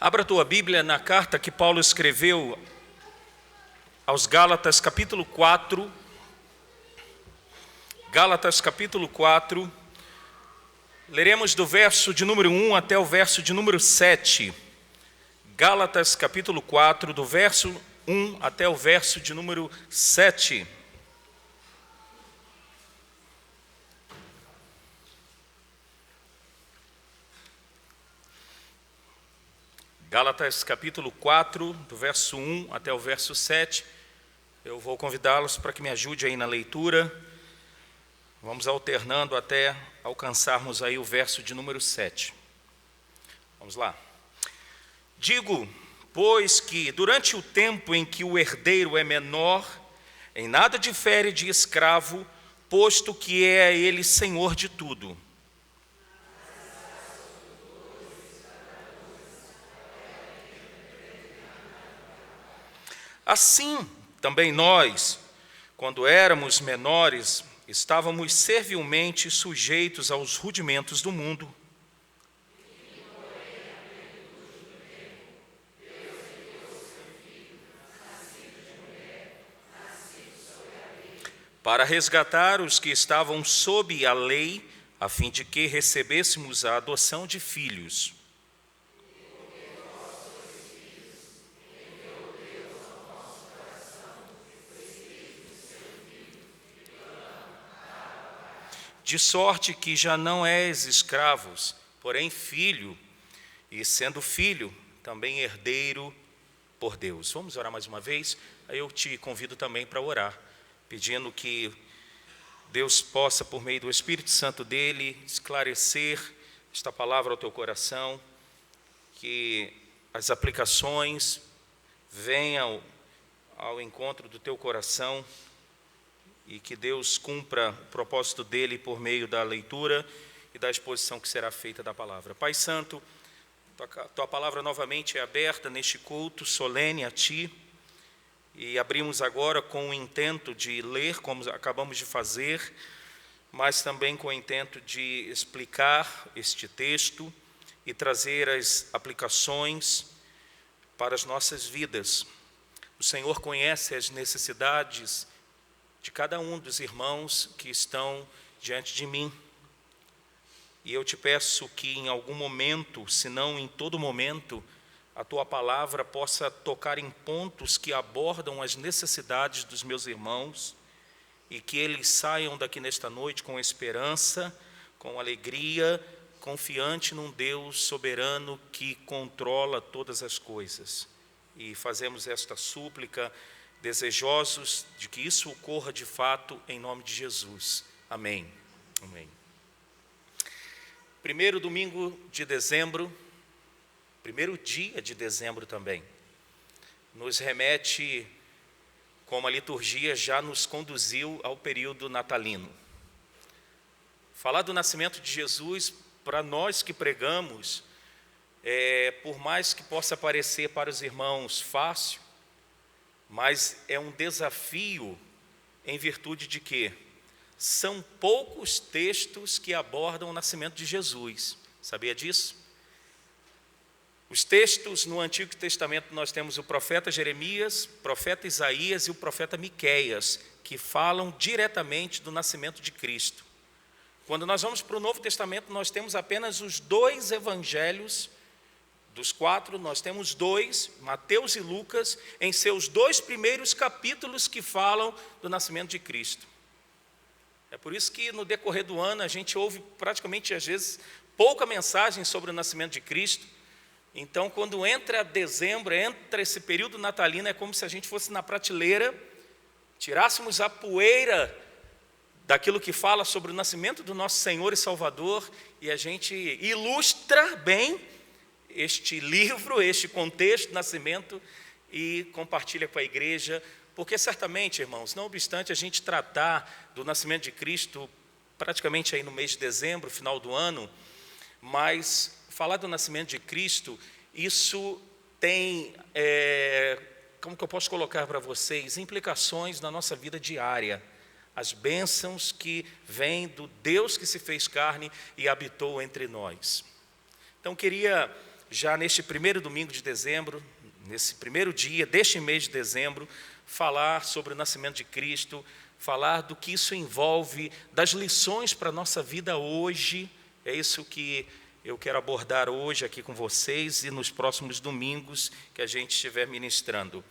Abra a tua Bíblia na carta que Paulo escreveu aos Gálatas, capítulo 4. Gálatas, capítulo 4. Leremos do verso de número 1 até o verso de número 7. Gálatas, capítulo 4, do verso 1 até o verso de número 7. Gálatas capítulo 4, do verso 1 até o verso 7. Eu vou convidá-los para que me ajude aí na leitura. Vamos alternando até alcançarmos aí o verso de número 7. Vamos lá. Digo, pois, que durante o tempo em que o herdeiro é menor, em nada difere de escravo, posto que é ele senhor de tudo. Assim, também nós, quando éramos menores, estávamos servilmente sujeitos aos rudimentos do mundo. Para resgatar os que estavam sob a lei, a fim de que recebêssemos a adoção de filhos. De sorte que já não és escravos, porém filho, e sendo filho, também herdeiro por Deus. Vamos orar mais uma vez? Aí eu te convido também para orar, pedindo que Deus possa, por meio do Espírito Santo dele, esclarecer esta palavra ao teu coração, que as aplicações venham ao encontro do teu coração, e que Deus cumpra o propósito dele por meio da leitura e da exposição que será feita da palavra. Pai Santo, tua palavra novamente é aberta neste culto solene a ti, e abrimos agora com o intento de ler, como acabamos de fazer, mas também com o intento de explicar este texto e trazer as aplicações para as nossas vidas. O Senhor conhece as necessidades de cada um dos irmãos que estão diante de mim. E eu te peço que em algum momento, se não em todo momento, a tua palavra possa tocar em pontos que abordam as necessidades dos meus irmãos e que eles saiam daqui nesta noite com esperança, com alegria, confiante num Deus soberano que controla todas as coisas. E fazemos esta súplica desejosos de que isso ocorra de fato, em nome de Jesus. Amém. Amém. Primeiro domingo de dezembro, primeiro dia de dezembro também, nos remete, como a liturgia já nos conduziu ao período natalino. Falar do nascimento de Jesus, para nós que pregamos, por mais que possa parecer para os irmãos fácil, mas é um desafio em virtude de que são poucos textos que abordam o nascimento de Jesus. Sabia disso? Os textos no Antigo Testamento nós temos o profeta Jeremias, o profeta Isaías e o profeta Miqueias, que falam diretamente do nascimento de Cristo. Quando nós vamos para o Novo Testamento, nós temos apenas os dois evangelhos. Dos 4, nós temos 2, Mateus e Lucas, em seus 2 primeiros capítulos que falam do nascimento de Cristo. É por isso que no decorrer do ano a gente ouve praticamente, às vezes, pouca mensagem sobre o nascimento de Cristo. Então, quando entra dezembro, entra esse período natalino, é como se a gente fosse na prateleira, tirássemos a poeira daquilo que fala sobre o nascimento do nosso Senhor e Salvador, e a gente ilustra bem este livro, este contexto de nascimento e compartilha com a igreja, porque certamente, irmãos, não obstante a gente tratar do nascimento de Cristo praticamente aí no mês de dezembro, final do ano, mas falar do nascimento de Cristo, isso tem, como que eu posso colocar para vocês, implicações na nossa vida diária, as bênçãos que vêm do Deus que se fez carne e habitou entre nós. Então, queria já neste primeiro domingo de dezembro, nesse primeiro dia deste mês de dezembro, falar sobre o nascimento de Cristo, falar do que isso envolve, das lições para a nossa vida hoje. É isso que eu quero abordar hoje aqui com vocês e nos próximos domingos que a gente estiver ministrando.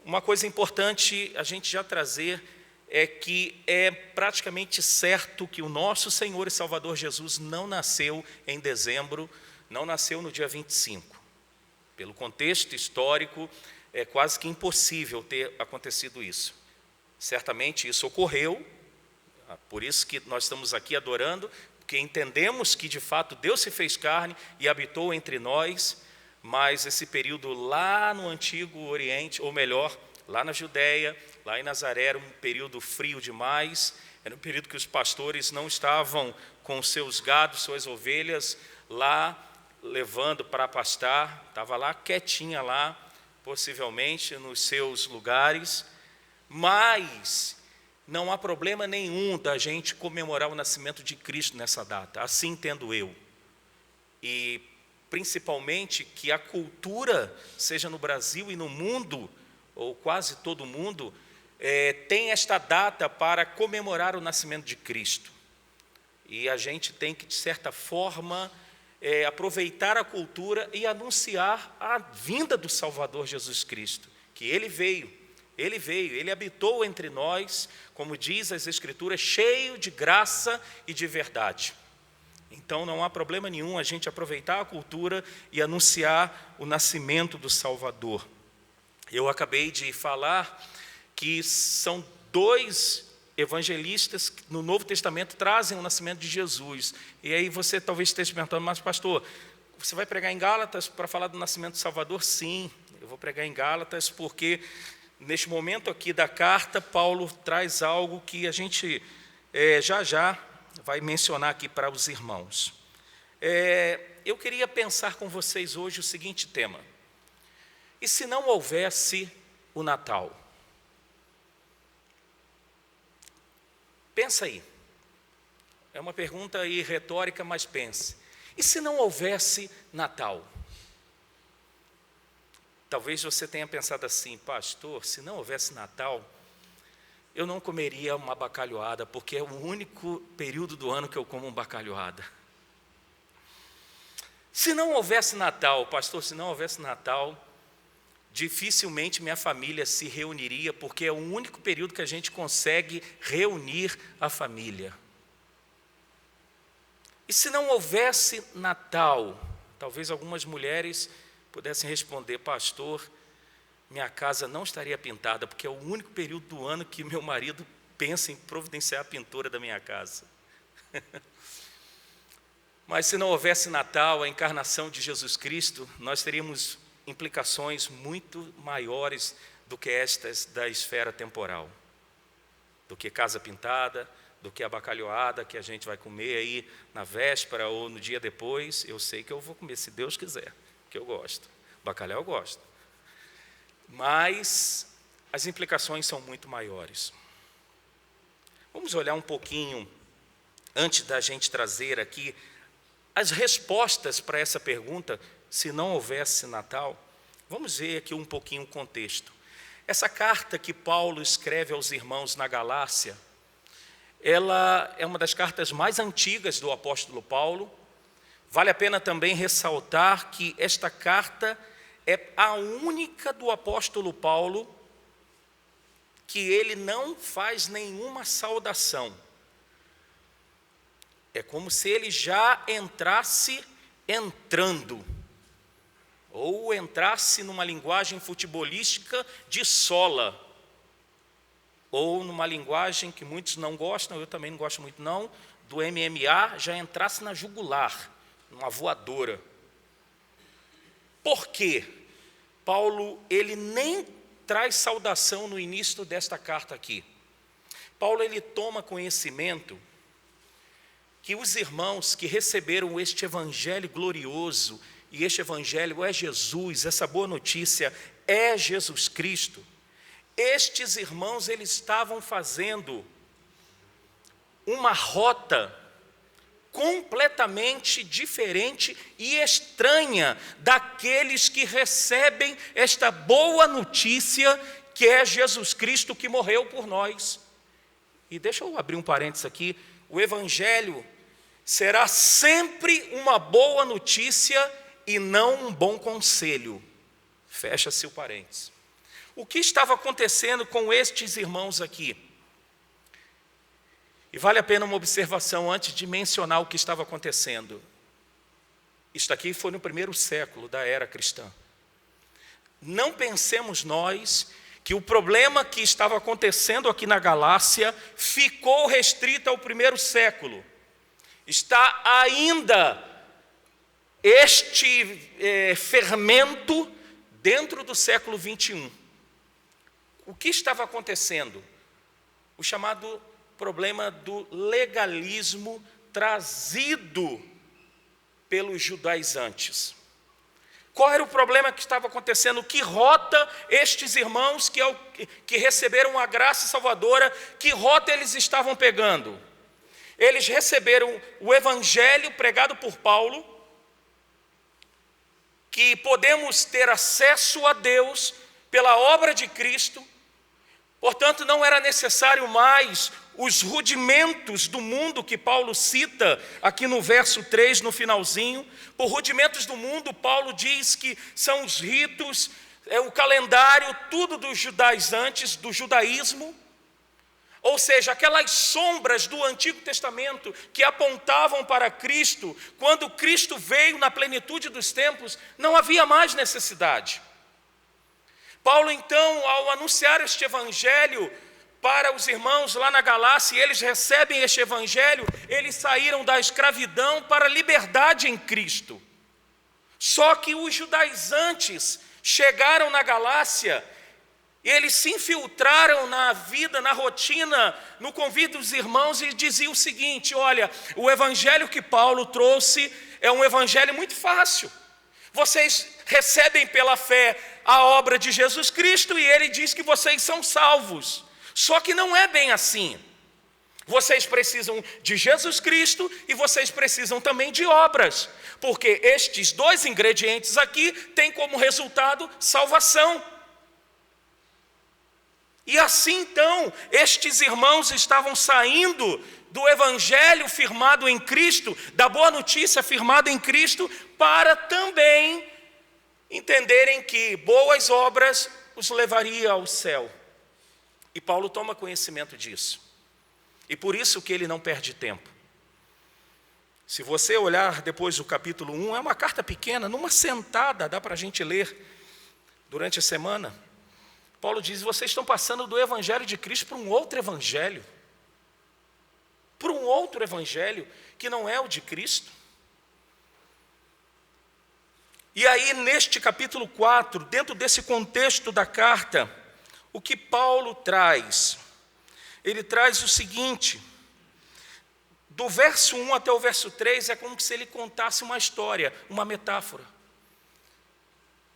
Uma coisa importante a gente já trazer é que é praticamente certo que o nosso Senhor e Salvador Jesus não nasceu em dezembro, não nasceu no dia 25. Pelo contexto histórico, é quase que impossível ter acontecido isso. Certamente isso ocorreu, por isso que nós estamos aqui adorando, porque entendemos que de fato Deus se fez carne e habitou entre nós, mas esse período lá no Antigo Oriente, ou melhor, lá na Judéia, lá em Nazaré, era um período frio demais, era um período que os pastores não estavam com seus gados, suas ovelhas, lá levando para pastar, estava lá quietinha lá, possivelmente nos seus lugares, mas não há problema nenhum da gente comemorar o nascimento de Cristo nessa data, assim entendo eu. E principalmente que a cultura, seja no Brasil e no mundo, ou quase todo mundo, tem esta data para comemorar o nascimento de Cristo. E a gente tem que, de certa forma, aproveitar a cultura e anunciar a vinda do Salvador Jesus Cristo, que Ele veio, Ele habitou entre nós, como diz as Escrituras, cheio de graça e de verdade. Então não há problema nenhum a gente aproveitar a cultura e anunciar o nascimento do Salvador. Eu acabei de falar que são dois evangelistas que no Novo Testamento trazem o nascimento de Jesus. E aí você talvez esteja perguntando, mas pastor, você vai pregar em Gálatas para falar do nascimento do Salvador? Sim, eu vou pregar em Gálatas porque neste momento aqui da carta, Paulo traz algo que a gente já vai mencionar aqui para os irmãos. Eu queria pensar com vocês hoje o seguinte tema: e se não houvesse o Natal? Pensa aí. É uma pergunta aí retórica, mas pense. E se não houvesse Natal? Talvez você tenha pensado assim, pastor, se não houvesse Natal, eu não comeria uma bacalhoada, porque é o único período do ano que eu como uma bacalhoada. Se não houvesse Natal, pastor, se não houvesse Natal, dificilmente minha família se reuniria, porque é o único período que a gente consegue reunir a família. E se não houvesse Natal, talvez algumas mulheres pudessem responder, pastor, minha casa não estaria pintada, porque é o único período do ano que meu marido pensa em providenciar a pintura da minha casa. Mas se não houvesse Natal, a encarnação de Jesus Cristo, nós teríamos implicações muito maiores do que estas da esfera temporal, do que casa pintada, do que a bacalhoada que a gente vai comer aí na véspera ou no dia depois. Eu sei que eu vou comer, se Deus quiser, que eu gosto. Bacalhau eu gosto. Mas as implicações são muito maiores. Vamos olhar um pouquinho, antes da gente trazer aqui as respostas para essa pergunta, se não houvesse Natal. Vamos ver aqui um pouquinho o contexto. Essa carta que Paulo escreve aos irmãos na Galácia, ela é uma das cartas mais antigas do apóstolo Paulo. Vale a pena também ressaltar que esta carta é a única do apóstolo Paulo que ele não faz nenhuma saudação. É como se ele já entrasse entrando, ou entrasse numa linguagem futebolística de sola, ou numa linguagem que muitos não gostam, eu também não gosto muito não, do MMA, já entrasse na jugular, numa voadora. Por quê? Paulo, ele nem traz saudação no início desta carta aqui. Paulo, ele toma conhecimento que os irmãos que receberam este evangelho glorioso, e este evangelho é Jesus, essa boa notícia é Jesus Cristo, estes irmãos, eles estavam fazendo uma rota completamente diferente e estranha daqueles que recebem esta boa notícia que é Jesus Cristo que morreu por nós. E deixa eu abrir um parênteses aqui, o Evangelho será sempre uma boa notícia e não um bom conselho. Fecha-se o parênteses. O que estava acontecendo com estes irmãos aqui? E vale a pena uma observação antes de mencionar o que estava acontecendo. Isto aqui foi no primeiro século da era cristã. Não pensemos nós que o problema que estava acontecendo aqui na Galácia ficou restrito ao primeiro século. Está ainda este fermento dentro do século 21. O que estava acontecendo? O chamado problema do legalismo trazido pelos judaizantes. Qual era o problema que estava acontecendo? Que rota estes irmãos que receberam a graça salvadora, que rota eles estavam pegando? Eles receberam o evangelho pregado por Paulo, que podemos ter acesso a Deus pela obra de Cristo, portanto não era necessário mais os rudimentos do mundo que Paulo cita aqui no verso 3, no finalzinho. Por rudimentos do mundo, Paulo diz que são os ritos, o calendário, tudo dos judaizantes, do judaísmo. Ou seja, aquelas sombras do Antigo Testamento que apontavam para Cristo, quando Cristo veio na plenitude dos tempos, não havia mais necessidade. Paulo, então, ao anunciar este evangelho para os irmãos lá na Galácia, e eles recebem este evangelho, eles saíram da escravidão para a liberdade em Cristo. Só que os judaizantes chegaram na Galácia, e eles se infiltraram na vida, na rotina, no convite dos irmãos, e diziam o seguinte: olha, o evangelho que Paulo trouxe é um evangelho muito fácil. Vocês recebem pela fé a obra de Jesus Cristo, e ele diz que vocês são salvos. Só que não é bem assim. Vocês precisam de Jesus Cristo e vocês precisam também de obras, porque estes dois ingredientes aqui têm como resultado salvação. E assim então, estes irmãos estavam saindo do evangelho firmado em Cristo, da boa notícia firmada em Cristo, para também entenderem que boas obras os levaria ao céu. E Paulo toma conhecimento disso. E por isso que ele não perde tempo. Se você olhar depois o capítulo 1, é uma carta pequena, numa sentada, dá para a gente ler durante a semana. Paulo diz: vocês estão passando do evangelho de Cristo para um outro evangelho. Para um outro evangelho que não é o de Cristo. E aí, neste capítulo 4, dentro desse contexto da carta, o que Paulo traz? Ele traz o seguinte: do verso 1 até o verso 3 é como se ele contasse uma história, uma metáfora.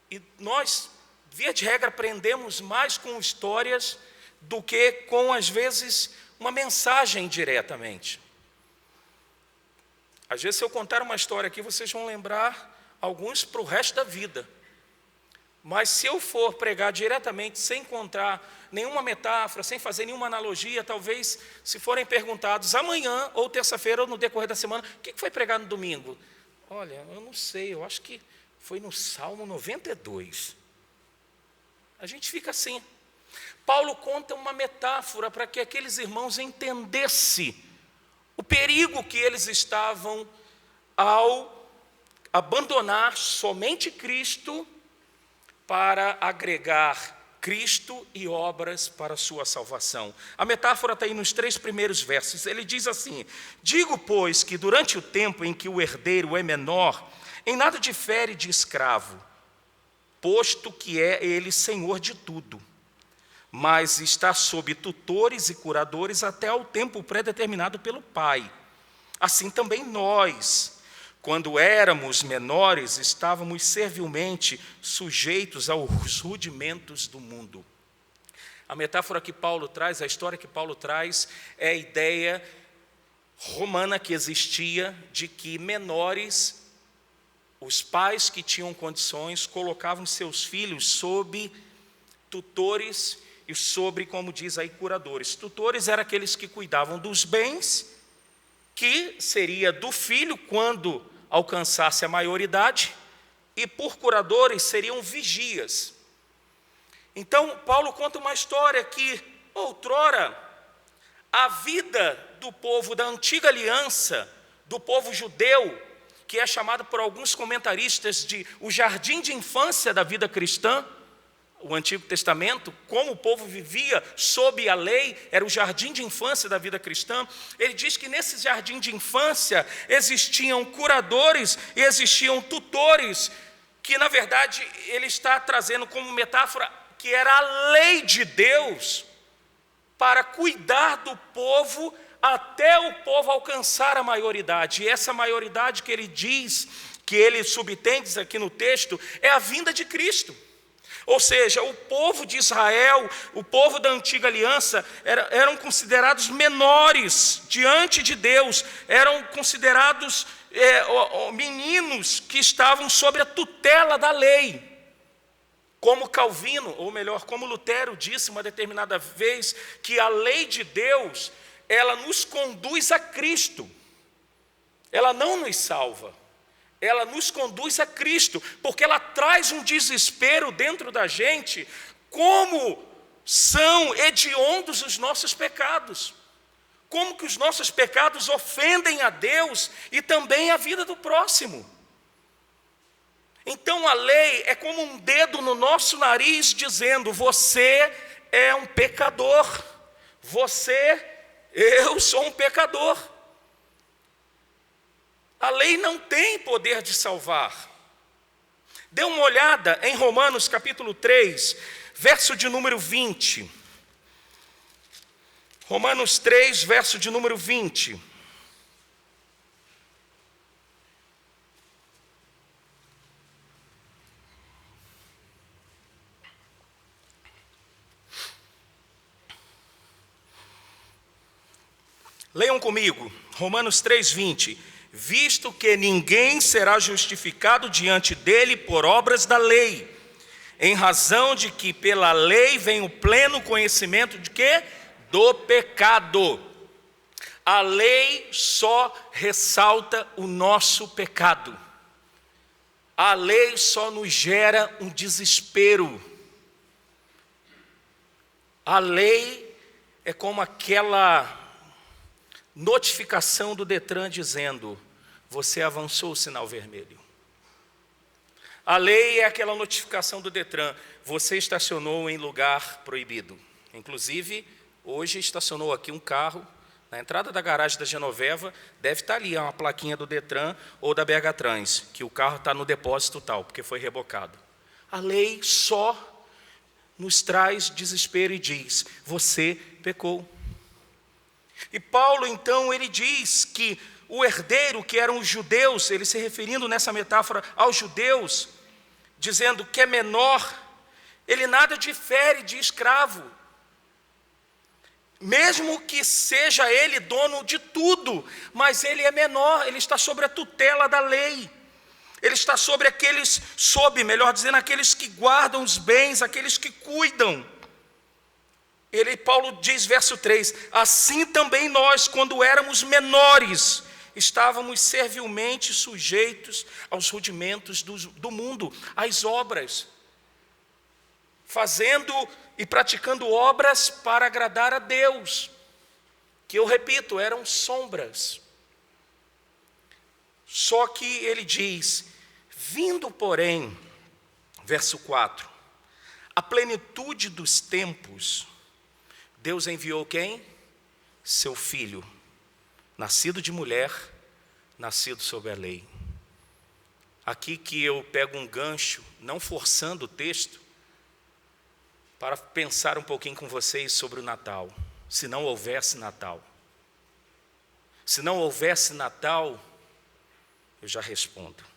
E nós, via de regra, aprendemos mais com histórias do que com, às vezes, uma mensagem diretamente. Às vezes, se eu contar uma história aqui, vocês vão lembrar alguns para o resto da vida. Mas se eu for pregar diretamente, sem contar nenhuma metáfora, sem fazer nenhuma analogia, talvez, se forem perguntados amanhã ou terça-feira ou no decorrer da semana, o que foi pregado no domingo? Olha, eu não sei, eu acho que foi no Salmo 92. A gente fica assim. Paulo conta uma metáfora para que aqueles irmãos entendessem o perigo que eles estavam ao abandonar somente Cristo para agregar Cristo e obras para a sua salvação. A metáfora está aí nos 3 primeiros versos. Ele diz assim: digo, pois, que durante o tempo em que o herdeiro é menor, em nada difere de escravo, posto que é ele senhor de tudo, mas está sob tutores e curadores até ao tempo pré-determinado pelo Pai. Assim também nós, quando éramos menores, estávamos servilmente sujeitos aos rudimentos do mundo. A metáfora que Paulo traz, a história que Paulo traz, é a ideia romana que existia de que menores, os pais que tinham condições, colocavam seus filhos sob tutores e sobre, como diz aí, curadores. Tutores eram aqueles que cuidavam dos bens, que seria do filho quando alcançasse a maioridade, e por curadores seriam vigias. Então, Paulo conta uma história que, outrora, a vida do povo da antiga aliança, do povo judeu, que é chamado por alguns comentaristas de o jardim de infância da vida cristã, o Antigo Testamento, como o povo vivia sob a lei, era o jardim de infância da vida cristã. Ele diz que nesse jardim de infância existiam curadores e existiam tutores, que na verdade ele está trazendo como metáfora que era a lei de Deus para cuidar do povo até o povo alcançar a maioridade. E essa maioridade que ele diz, que ele subtende aqui no texto, é a vinda de Cristo. Ou seja, o povo de Israel, o povo da antiga aliança, eram considerados menores diante de Deus, eram considerados meninos que estavam sob a tutela da lei. Como Calvino, ou melhor, como Lutero disse uma determinada vez, que a lei de Deus, ela nos conduz a Cristo, ela não nos salva. Ela nos conduz a Cristo, porque ela traz um desespero dentro da gente, como são hediondos os nossos pecados, como que os nossos pecados ofendem a Deus e também a vida do próximo. Então a lei é como um dedo no nosso nariz dizendo: você é um pecador, eu sou um pecador. A lei não tem poder de salvar. Dê uma olhada em Romanos capítulo 3, verso de número 20. Romanos 3, verso de número 20. Leiam comigo, Romanos 3, 20. Visto que ninguém será justificado diante dele por obras da lei, em razão de que pela lei vem o pleno conhecimento de quê? Do pecado. A lei só ressalta o nosso pecado. A lei só nos gera um desespero. A lei é como aquela notificação do Detran dizendo: você avançou o sinal vermelho. A lei é aquela notificação do Detran: você estacionou em lugar proibido. Inclusive, hoje estacionou aqui um carro na entrada da garagem da Genoveva, deve estar ali uma plaquinha do Detran ou da BH Trans, que o carro está no depósito tal, porque foi rebocado. A lei só nos traz desespero e diz: você pecou. E Paulo, então, ele diz que o herdeiro, que eram os judeus, ele se referindo nessa metáfora aos judeus, dizendo que é menor, ele nada difere de escravo. Mesmo que seja ele dono de tudo, mas ele é menor, ele está sobre a tutela da lei. Ele está sobre melhor dizendo, aqueles que guardam os bens, aqueles que cuidam. Paulo diz, verso 3, assim também nós, quando éramos menores, estávamos servilmente sujeitos aos rudimentos do mundo, às obras, fazendo e praticando obras para agradar a Deus, que eu repito, eram sombras. Só que ele diz, vindo porém, verso 4, a plenitude dos tempos, Deus enviou quem? Seu Filho, nascido de mulher, nascido sob a lei. Aqui que eu pego um gancho, não forçando o texto, para pensar um pouquinho com vocês sobre o Natal. Se não houvesse Natal. Se não houvesse Natal, eu já respondo.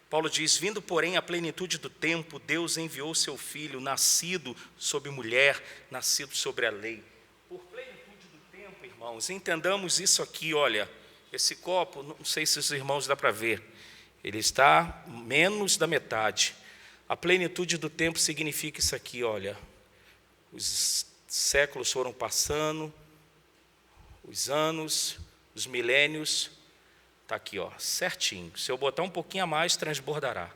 Paulo diz, vindo porém a plenitude do tempo, Deus enviou seu Filho, nascido sob mulher, nascido sobre a lei. Por plenitude do tempo, irmãos, irmãos, entendamos isso aqui, olha, esse copo, não sei se os irmãos dá para ver, ele está menos da metade. A plenitude do tempo significa isso aqui, olha, os séculos foram passando, os anos, os milênios, está aqui, ó, certinho. Se eu botar um pouquinho a mais, transbordará.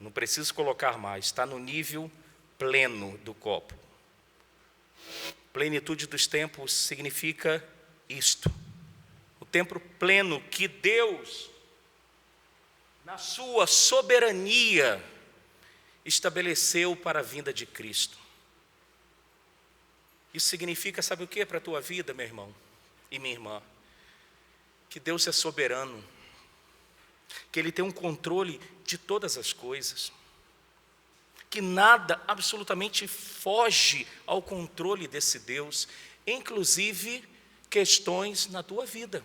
Não preciso colocar mais, está no nível pleno do copo. Plenitude dos tempos significa isto. O tempo pleno que Deus, na sua soberania, estabeleceu para a vinda de Cristo. Isso significa, sabe o que para a tua vida, meu irmão e minha irmã? Que Deus é soberano, que Ele tem um controle de todas as coisas, que nada absolutamente foge ao controle desse Deus, inclusive questões na tua vida.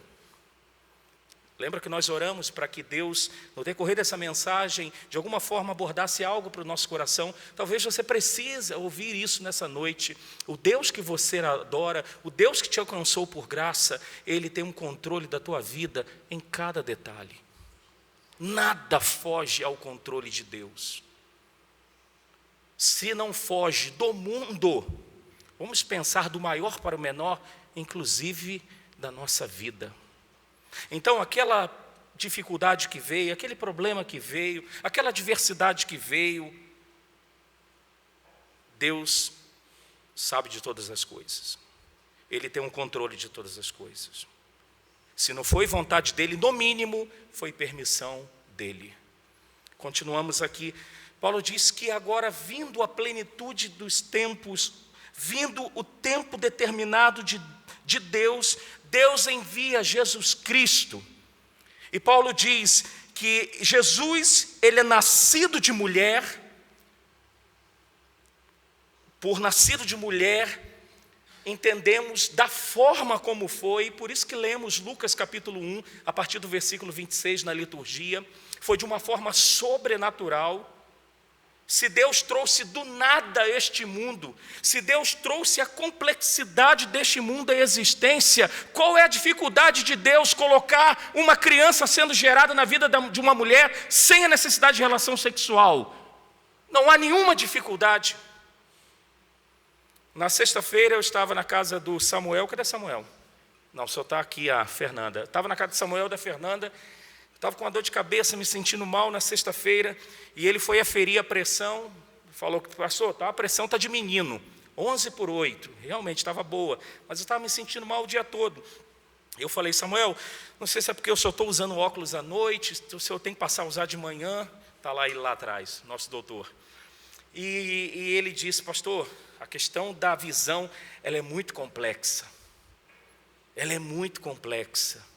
Lembra que nós oramos para que Deus, no decorrer dessa mensagem, de alguma forma abordasse algo para o nosso coração? Talvez você precise ouvir isso nessa noite. O Deus que você adora, o Deus que te alcançou por graça, Ele tem um controle da tua vida em cada detalhe. Nada foge ao controle de Deus. Se não foge do mundo, vamos pensar do maior para o menor, inclusive da nossa vida. Então, aquela dificuldade que veio, aquele problema que veio, aquela adversidade que veio, Deus sabe de todas as coisas. Ele tem um controle de todas as coisas. Se não foi vontade dele, no mínimo, foi permissão dele. Continuamos aqui. Paulo diz que agora, vindo a plenitude dos tempos, vindo o tempo determinado de Deus, Deus envia Jesus Cristo. E Paulo diz que Jesus, ele é nascido de mulher. Por nascido de mulher, entendemos da forma como foi, por isso que lemos Lucas capítulo 1, a partir do versículo 26 na liturgia, foi de uma forma sobrenatural. Se Deus trouxe do nada este mundo, se Deus trouxe a complexidade deste mundo à existência, qual é a dificuldade de Deus colocar uma criança sendo gerada na vida de uma mulher sem a necessidade de relação sexual? Não há nenhuma dificuldade. Na sexta-feira eu estava na casa do Samuel. Cadê Samuel? Não, só está aqui a Fernanda. Eu estava na casa do Samuel e da Fernanda. Estava com uma dor de cabeça, me sentindo mal na sexta-feira, e ele foi aferir a pressão, falou que, pastor, a pressão está de menino, 11/8, realmente estava boa, mas eu estava me sentindo mal o dia todo. Eu falei, Samuel, não sei se é porque eu só estou usando óculos à noite, se eu tenho que passar a usar de manhã, está lá ele lá atrás, nosso doutor. E ele disse, pastor, a questão da visão, ela é muito complexa. Ela é muito complexa.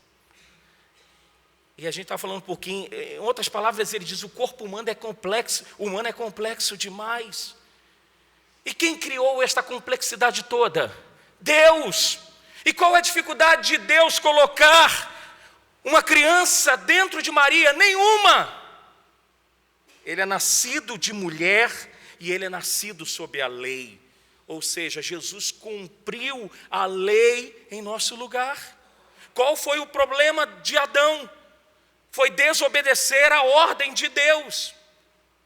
E a gente está falando um pouquinho, em outras palavras, ele diz, o corpo humano é complexo demais. E quem criou esta complexidade toda? Deus. E qual é a dificuldade de Deus colocar uma criança dentro de Maria? Nenhuma. Ele é nascido de mulher e ele é nascido sob a lei. Ou seja, Jesus cumpriu a lei em nosso lugar. Qual foi o problema de Adão? Foi desobedecer a ordem de Deus.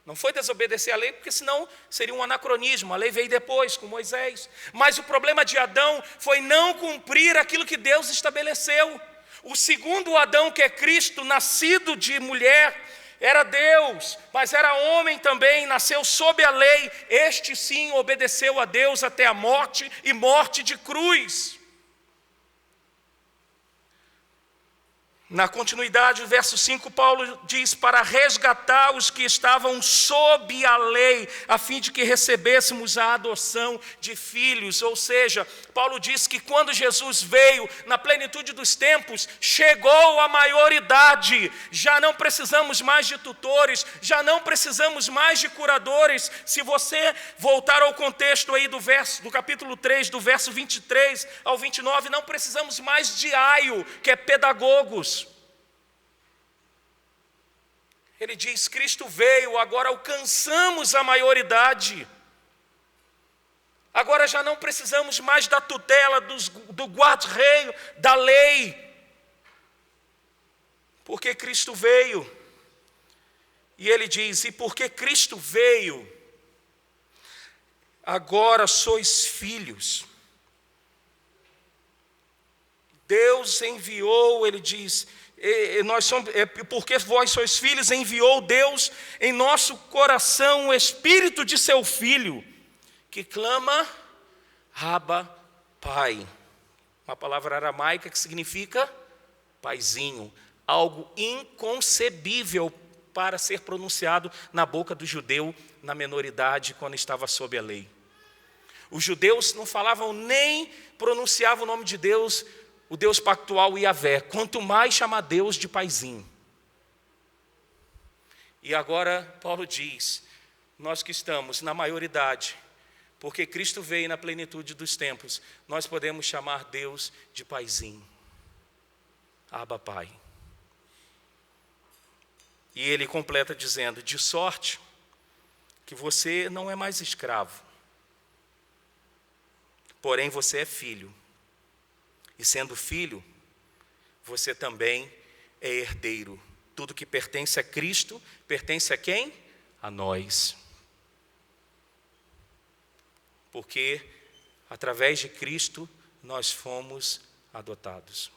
Não foi desobedecer a lei, porque senão seria um anacronismo. A lei veio depois, com Moisés. Mas o problema de Adão foi não cumprir aquilo que Deus estabeleceu. O segundo Adão, que é Cristo, nascido de mulher, era Deus, mas era homem também, nasceu sob a lei. Este sim obedeceu a Deus até a morte, e morte de cruz. Na continuidade, o verso 5, Paulo diz, para resgatar os que estavam sob a lei, a fim de que recebêssemos a adoção de filhos. Ou seja, Paulo diz que quando Jesus veio, na plenitude dos tempos, chegou a maioridade. Já não precisamos mais de tutores, já não precisamos mais de curadores. Se você voltar ao contexto aí do capítulo 3, do verso 23 ao 29, não precisamos mais de aio, que é pedagogos. Ele diz, Cristo veio, agora alcançamos a maioridade. Agora já não precisamos mais da tutela, do guarda-reio, da lei. Porque Cristo veio. E ele diz, e porque Cristo veio, agora sois filhos. Deus enviou, ele diz, porque vós sois filhos, enviou Deus em nosso coração o Espírito de seu Filho, que clama, Abba, Pai. Uma palavra aramaica que significa paizinho, algo inconcebível para ser pronunciado na boca do judeu na menoridade, quando estava sob a lei. Os judeus não falavam nem pronunciavam o nome de Deus, o Deus pactual Yahvé, quanto mais chamar Deus de paizinho. E agora Paulo diz, nós que estamos na maioridade, porque Cristo veio na plenitude dos tempos, nós podemos chamar Deus de paizinho. Abba, Pai. E ele completa dizendo, de sorte que você não é mais escravo, porém você é filho. E sendo filho, você também é herdeiro. Tudo que pertence a Cristo, pertence a quem? A nós. Porque através de Cristo nós fomos adotados.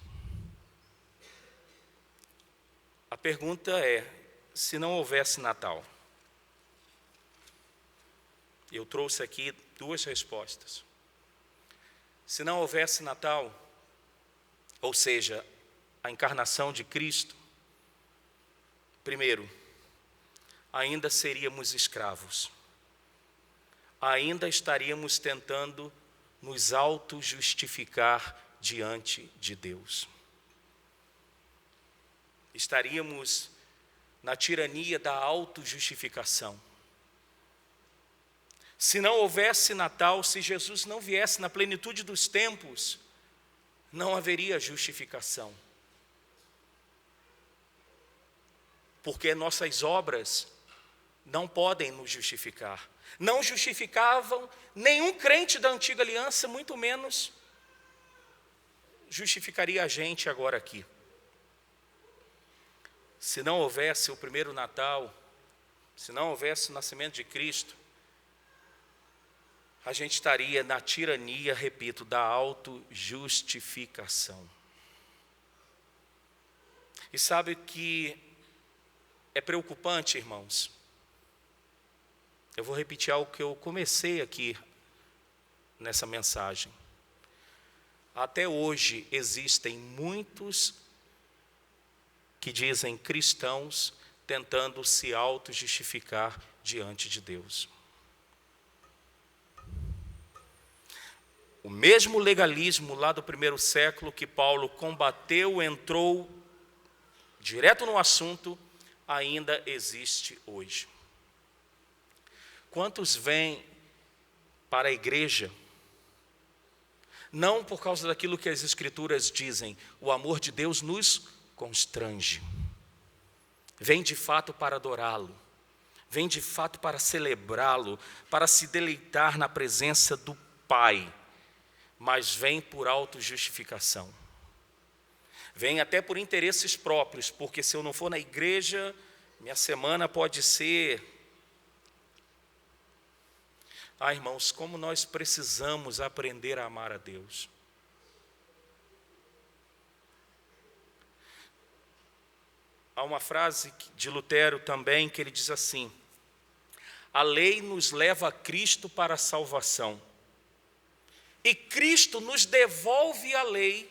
A pergunta é, se não houvesse Natal? Eu trouxe aqui duas respostas. Se não houvesse Natal, ou seja, a encarnação de Cristo, primeiro, ainda seríamos escravos. Ainda estaríamos tentando nos auto-justificar diante de Deus. Estaríamos na tirania da auto-justificação. Se não houvesse Natal, se Jesus não viesse na plenitude dos tempos, não haveria justificação. Porque nossas obras não podem nos justificar. Não justificavam nenhum crente da antiga aliança, muito menos justificaria a gente agora aqui. Se não houvesse o primeiro Natal, se não houvesse o nascimento de Cristo, a gente estaria na tirania, repito, da auto-justificação. E sabe que é preocupante, irmãos? Eu vou repetir algo que eu comecei aqui nessa mensagem. Até hoje existem muitos que dizem cristãos tentando se auto-justificar diante de Deus. O mesmo legalismo lá do primeiro século que Paulo combateu, entrou direto no assunto, ainda existe hoje. Quantos vêm para a igreja, não por causa daquilo que as Escrituras dizem, o amor de Deus nos constrange. Vem de fato para adorá-lo, vem de fato para celebrá-lo, para se deleitar na presença do Pai, mas vem por autojustificação. Vem até por interesses próprios, porque se eu não for na igreja, minha semana pode ser... irmãos, como nós precisamos aprender a amar a Deus. Há uma frase de Lutero também, que ele diz assim: a lei nos leva a Cristo para a salvação, e Cristo nos devolve a lei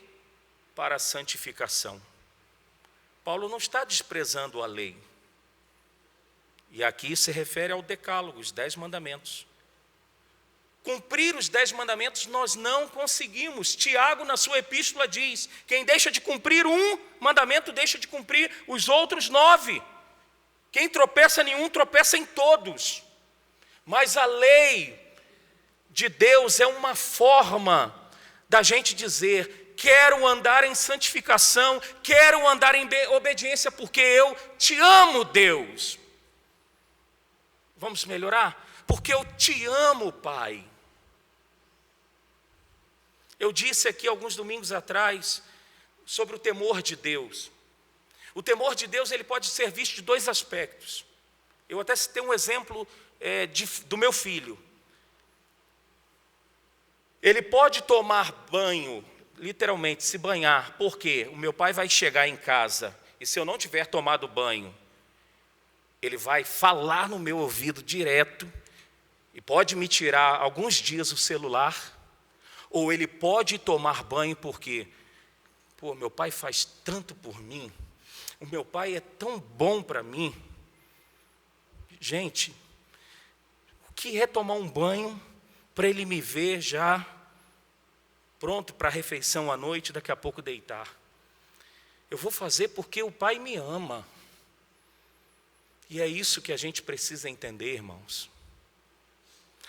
para a santificação. Paulo não está desprezando a lei. E aqui se refere ao decálogo, os 10 mandamentos. Cumprir os 10 mandamentos nós não conseguimos. Tiago, na sua epístola, diz: quem deixa de cumprir um mandamento, deixa de cumprir os outros 9. Quem tropeça em um, tropeça em todos. Mas a lei de Deus é uma forma da gente dizer: quero andar em santificação, quero andar em obediência, porque eu te amo, Deus. Vamos melhorar? Porque eu te amo, Pai. Eu disse aqui alguns domingos atrás sobre o temor de Deus. O temor de Deus ele pode ser visto de dois aspectos. Eu até citei um exemplo do meu filho. Ele pode tomar banho, literalmente se banhar, porque o meu pai vai chegar em casa e se eu não tiver tomado banho, ele vai falar no meu ouvido direto e pode me tirar alguns dias o celular, ou ele pode tomar banho porque, meu pai faz tanto por mim, o meu pai é tão bom para mim. Gente, o que é tomar um banho para ele me ver já pronto para a refeição à noite, daqui a pouco deitar? Eu vou fazer porque o pai me ama. E é isso que a gente precisa entender, irmãos.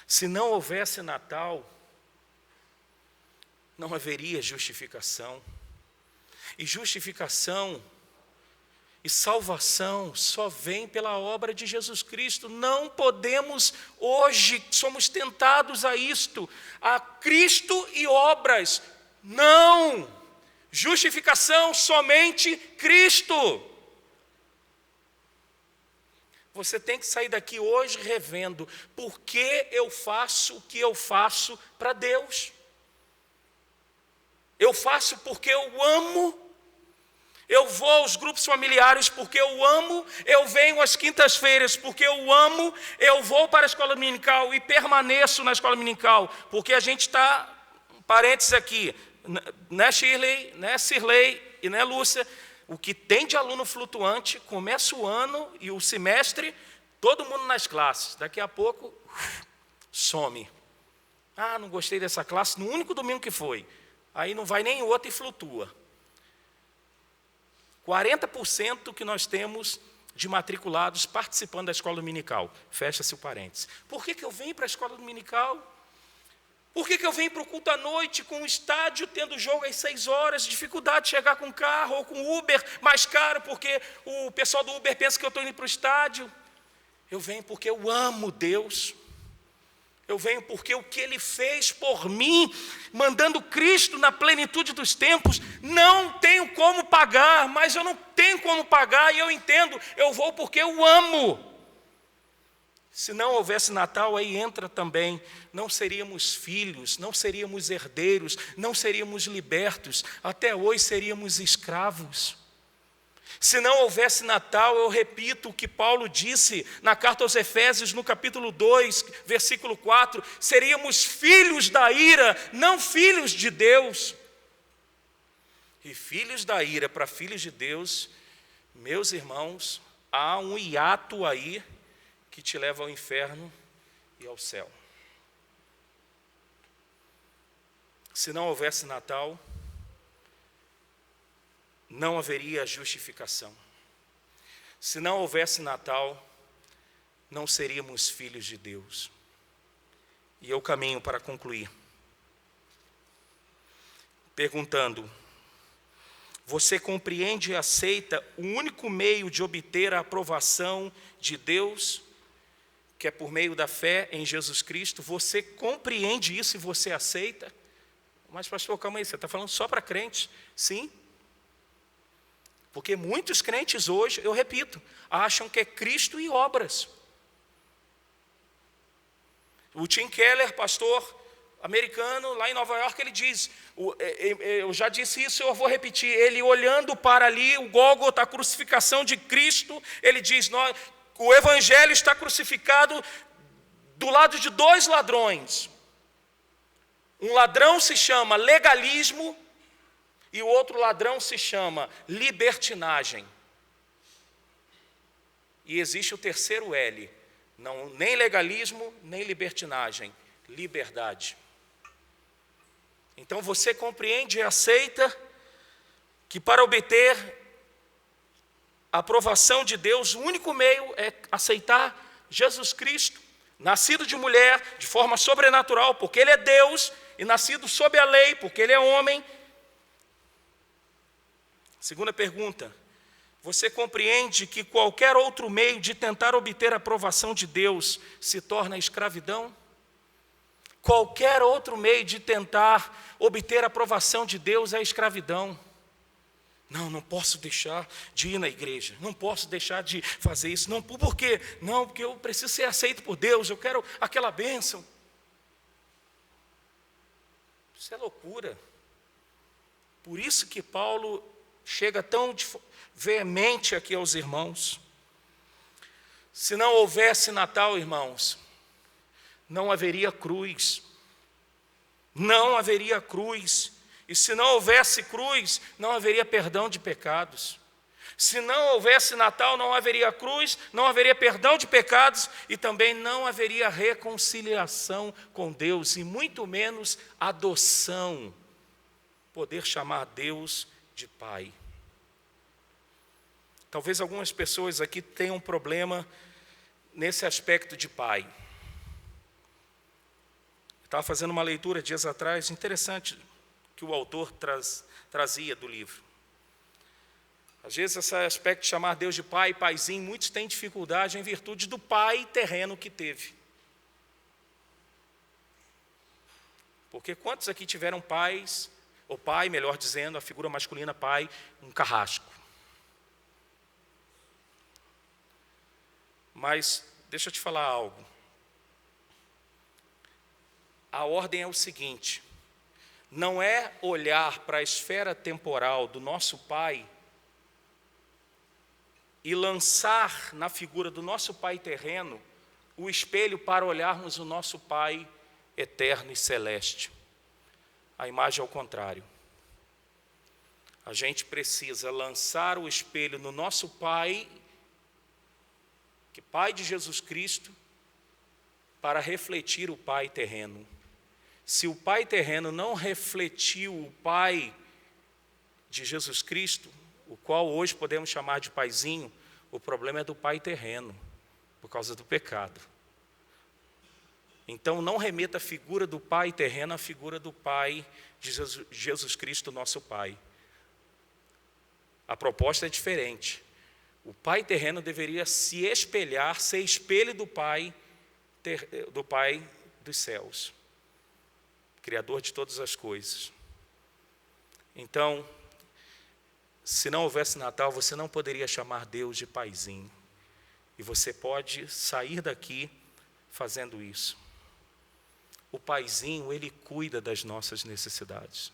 Se não houvesse Natal, não haveria justificação. E justificação e salvação só vem pela obra de Jesus Cristo. Não podemos, hoje, somos tentados a isto, a Cristo e obras. Não! Justificação somente Cristo. Você tem que sair daqui hoje revendo por que eu faço o que eu faço para Deus. Eu faço porque eu amo. Eu vou aos grupos familiares porque eu amo. Eu venho às quintas-feiras porque eu amo. Eu vou para a escola dominical e permaneço na escola dominical. Porque a gente está, parênteses aqui, né Shirley, né Cirlei e né Lúcia, o que tem de aluno flutuante, começa o ano e o semestre, todo mundo nas classes. Daqui a pouco, some. Ah, não gostei dessa classe no único domingo que foi. Aí não vai nem outra e flutua. 40% que nós temos de matriculados participando da escola dominical. Fecha-se o parênteses. Por que eu venho para a escola dominical? Por que eu venho para o culto à noite com o estádio tendo jogo às 6 horas, dificuldade de chegar com carro ou com Uber mais caro, porque o pessoal do Uber pensa que eu estou indo para o estádio? Eu venho porque eu amo Deus. Eu venho porque o que Ele fez por mim, mandando Cristo na plenitude dos tempos, não tenho como pagar, mas eu não tenho como pagar e eu entendo, eu vou porque eu amo. Se não houvesse Natal, aí entra também, não seríamos filhos, não seríamos herdeiros, não seríamos libertos, até hoje seríamos escravos. Se não houvesse Natal, eu repito o que Paulo disse na carta aos Efésios, no capítulo 2, versículo 4, seríamos filhos da ira, não filhos de Deus. E filhos da ira para filhos de Deus, meus irmãos, há um hiato aí, que te leva ao inferno e ao céu. Se não houvesse Natal, não haveria justificação. Se não houvesse Natal, não seríamos filhos de Deus. E eu caminho para concluir, perguntando: você compreende e aceita o único meio de obter a aprovação de Deus, que é por meio da fé em Jesus Cristo? Você compreende isso e você aceita? Mas pastor, calma aí, você está falando só para crentes? Sim. Porque muitos crentes hoje, eu repito, acham que é Cristo e obras. O Tim Keller, pastor americano, lá em Nova York, ele diz, eu já disse isso, eu vou repetir, ele olhando para ali, o Gólgota, a crucificação de Cristo, ele diz, o evangelho está crucificado do lado de 2 ladrões. Um ladrão se chama legalismo e o outro ladrão se chama libertinagem. E existe o terceiro L, não, nem legalismo, nem libertinagem, liberdade. Então você compreende e aceita que para obter a aprovação de Deus, o único meio é aceitar Jesus Cristo, nascido de mulher, de forma sobrenatural, porque Ele é Deus, e nascido sob a lei, porque Ele é homem. Segunda pergunta: você compreende que qualquer outro meio de tentar obter a aprovação de Deus se torna escravidão? Qualquer outro meio de tentar obter a aprovação de Deus é a escravidão. Não posso deixar de ir na igreja, não posso deixar de fazer isso. Não, por quê? Não, porque eu preciso ser aceito por Deus, eu quero aquela bênção. Isso é loucura. Por isso que Paulo chega tão veemente aqui aos irmãos. Se não houvesse Natal, irmãos, não haveria cruz. Não haveria cruz. E se não houvesse cruz, não haveria perdão de pecados. Se não houvesse Natal, não haveria cruz, não haveria perdão de pecados e também não haveria reconciliação com Deus e muito menos adoção, poder chamar Deus de Pai. Talvez algumas pessoas aqui tenham um problema nesse aspecto de pai. Estava fazendo uma leitura dias atrás, interessante, que o autor trazia do livro. Às vezes esse aspecto de chamar Deus de pai, paizinho, muitos têm dificuldade em virtude do pai terreno que teve. Porque quantos aqui tiveram pais, ou pai, melhor dizendo, a figura masculina pai, um carrasco? Mas deixa eu te falar algo. A ordem é o seguinte: não é olhar para a esfera temporal do nosso pai e lançar na figura do nosso pai terreno o espelho para olharmos o nosso pai eterno e celeste. A imagem é o contrário. A gente precisa lançar o espelho no nosso pai, que é Pai de Jesus Cristo, para refletir o Pai terreno. Se o Pai terreno não refletiu o Pai de Jesus Cristo, o qual hoje podemos chamar de paizinho, o problema é do Pai terreno, por causa do pecado. Então não remeta a figura do Pai terreno à figura do Pai de Jesus Cristo, nosso Pai. A proposta é diferente. O pai terreno deveria se espelhar, ser espelho do pai dos céus, Criador de todas as coisas. Então, se não houvesse Natal, você não poderia chamar Deus de paizinho. E você pode sair daqui fazendo isso. O paizinho, ele cuida das nossas necessidades.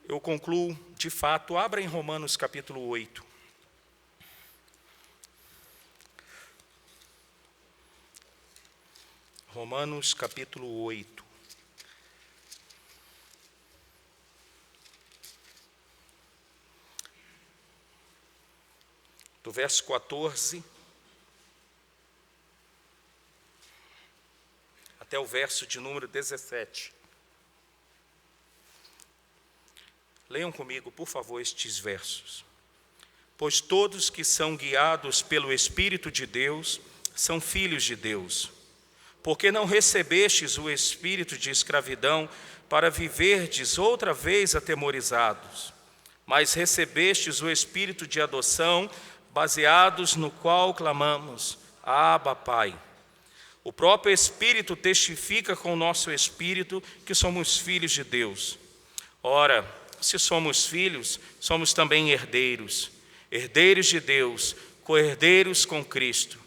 Eu concluo, de fato, abra em Romanos capítulo 8. Romanos capítulo 8. Do verso 14 até o verso de número 17. Leiam comigo, por favor, estes versos. Pois todos que são guiados pelo Espírito de Deus são filhos de Deus. Porque não recebestes o espírito de escravidão para viverdes outra vez atemorizados, mas recebestes o espírito de adoção, baseados no qual clamamos, Abba, Pai. O próprio Espírito testifica com o nosso espírito que somos filhos de Deus. Ora, se somos filhos, somos também herdeiros, herdeiros de Deus, co-herdeiros com Cristo.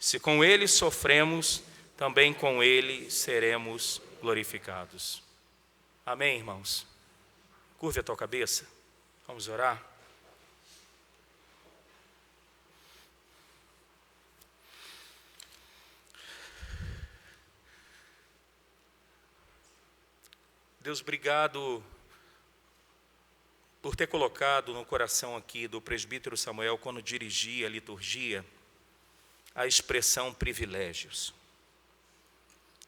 Se com Ele sofremos, também com Ele seremos glorificados. Amém, irmãos? Curve a tua cabeça, vamos orar. Deus, obrigado por ter colocado no coração aqui do presbítero Samuel, quando dirigia a liturgia, a expressão privilégios.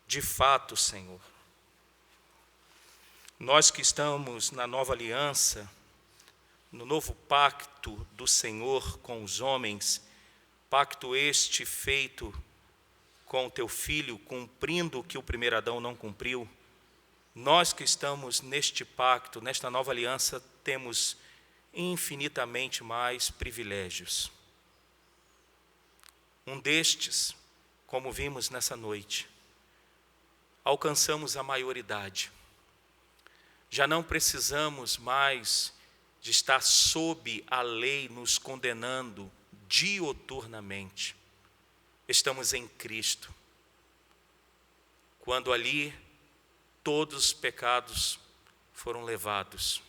De fato, Senhor, nós que estamos na nova aliança, no novo pacto do Senhor com os homens, pacto este feito com o teu Filho, cumprindo o que o primeiro Adão não cumpriu, nós que estamos neste pacto, nesta nova aliança, temos infinitamente mais privilégios. Um destes, como vimos nessa noite, alcançamos a maioridade. Já não precisamos mais de estar sob a lei nos condenando diuturnamente. Estamos em Cristo. Quando ali todos os pecados foram levados.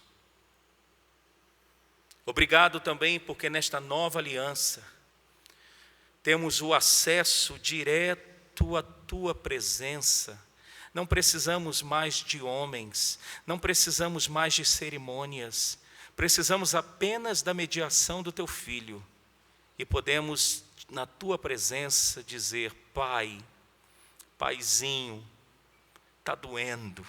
Obrigado também porque nesta nova aliança temos o acesso direto à tua presença. Não precisamos mais de homens, não precisamos mais de cerimônias, precisamos apenas da mediação do teu Filho e podemos, na tua presença, dizer: Pai, Paizinho, está doendo.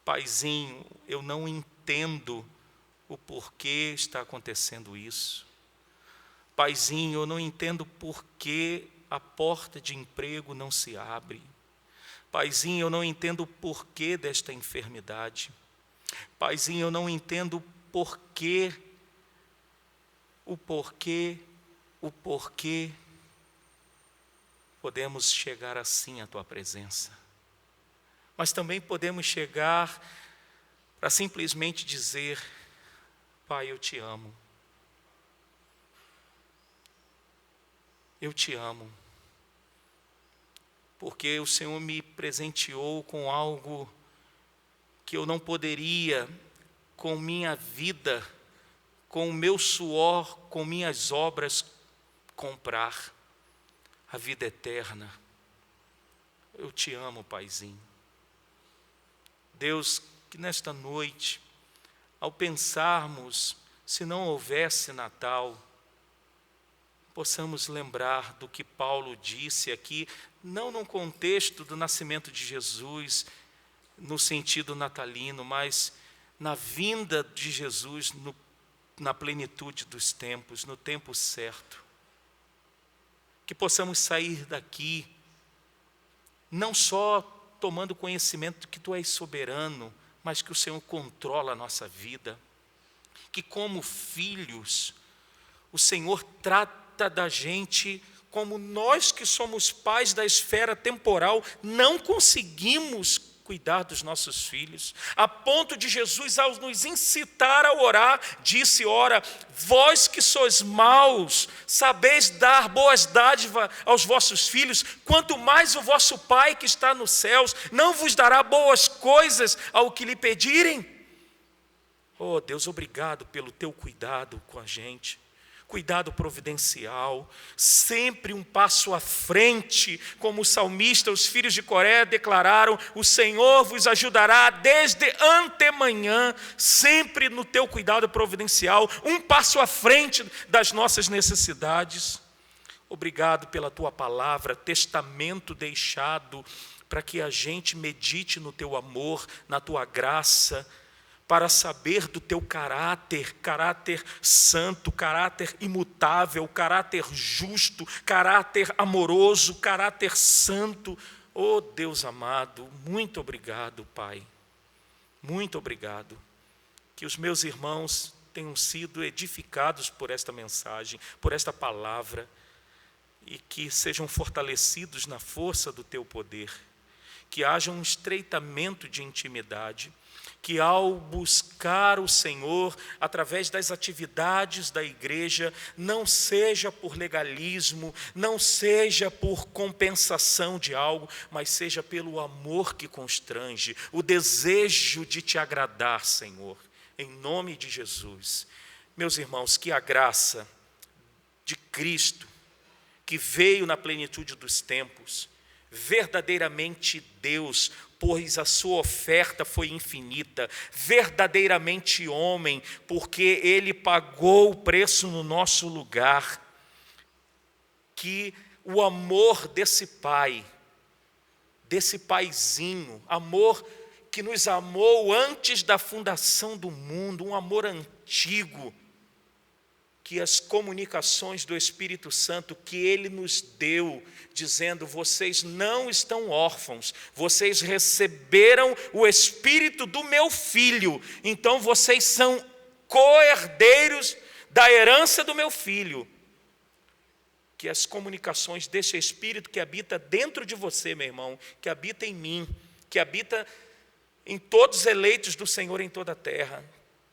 Paizinho, eu não entendo o porquê está acontecendo isso. Paizinho, eu não entendo porquê a porta de emprego não se abre. Paizinho, eu não entendo o porquê desta enfermidade. Paizinho, eu não entendo o porquê. Podemos chegar assim à tua presença. Mas também podemos chegar para simplesmente dizer: Pai, eu te amo. Eu te amo. Porque o Senhor me presenteou com algo que eu não poderia, com minha vida, com o meu suor, com minhas obras, comprar. A vida eterna. Eu te amo, Paizinho. Deus, que nesta noite, ao pensarmos, se não houvesse Natal, possamos lembrar do que Paulo disse aqui, não no contexto do nascimento de Jesus, no sentido natalino, mas na vinda de Jesus, na plenitude dos tempos, no tempo certo. Que possamos sair daqui, não só tomando conhecimento de que Tu és soberano, mas que o Senhor controla a nossa vida. Que como filhos, o Senhor trata da gente como nós que somos pais da esfera temporal, não conseguimos cuidar dos nossos filhos, a ponto de Jesus, ao nos incitar a orar, disse: ora, vós que sois maus, sabeis dar boas dádivas aos vossos filhos, quanto mais o vosso Pai que está nos céus, não vos dará boas coisas ao que lhe pedirem? Oh Deus, obrigado pelo teu cuidado com a gente. Cuidado providencial, sempre um passo à frente, como o salmista, os filhos de Coré declararam: o Senhor vos ajudará desde antemanhã, sempre no teu cuidado providencial, um passo à frente das nossas necessidades. Obrigado pela tua palavra, testamento deixado para que a gente medite no teu amor, na tua graça, para saber do teu caráter santo, caráter imutável, caráter justo, caráter amoroso, caráter santo. Oh Deus amado, muito obrigado, Pai. Muito obrigado. Que os meus irmãos tenham sido edificados por esta mensagem, por esta palavra, e que sejam fortalecidos na força do teu poder. Que haja um estreitamento de intimidade, que ao buscar o Senhor, através das atividades da igreja, não seja por legalismo, não seja por compensação de algo, mas seja pelo amor que constrange, o desejo de te agradar, Senhor, em nome de Jesus. Meus irmãos, que a graça de Cristo, que veio na plenitude dos tempos, verdadeiramente Deus, pois a sua oferta foi infinita, verdadeiramente homem, porque Ele pagou o preço no nosso lugar, que o amor desse Pai, desse Paizinho, amor que nos amou antes da fundação do mundo, um amor antigo, que as comunicações do Espírito Santo que Ele nos deu, dizendo: vocês não estão órfãos, vocês receberam o Espírito do meu Filho, então vocês são co-herdeiros da herança do meu Filho. que as comunicações desse Espírito que habita dentro de você, meu irmão, que habita em mim, que habita em todos os eleitos do Senhor em toda a terra,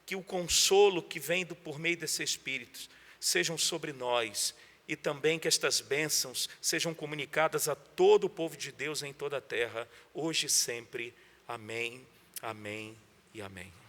que o consolo que vem por meio desse Espírito sejam sobre nós, e também que estas bênçãos sejam comunicadas a todo o povo de Deus em toda a terra, hoje e sempre. Amém, amém e amém.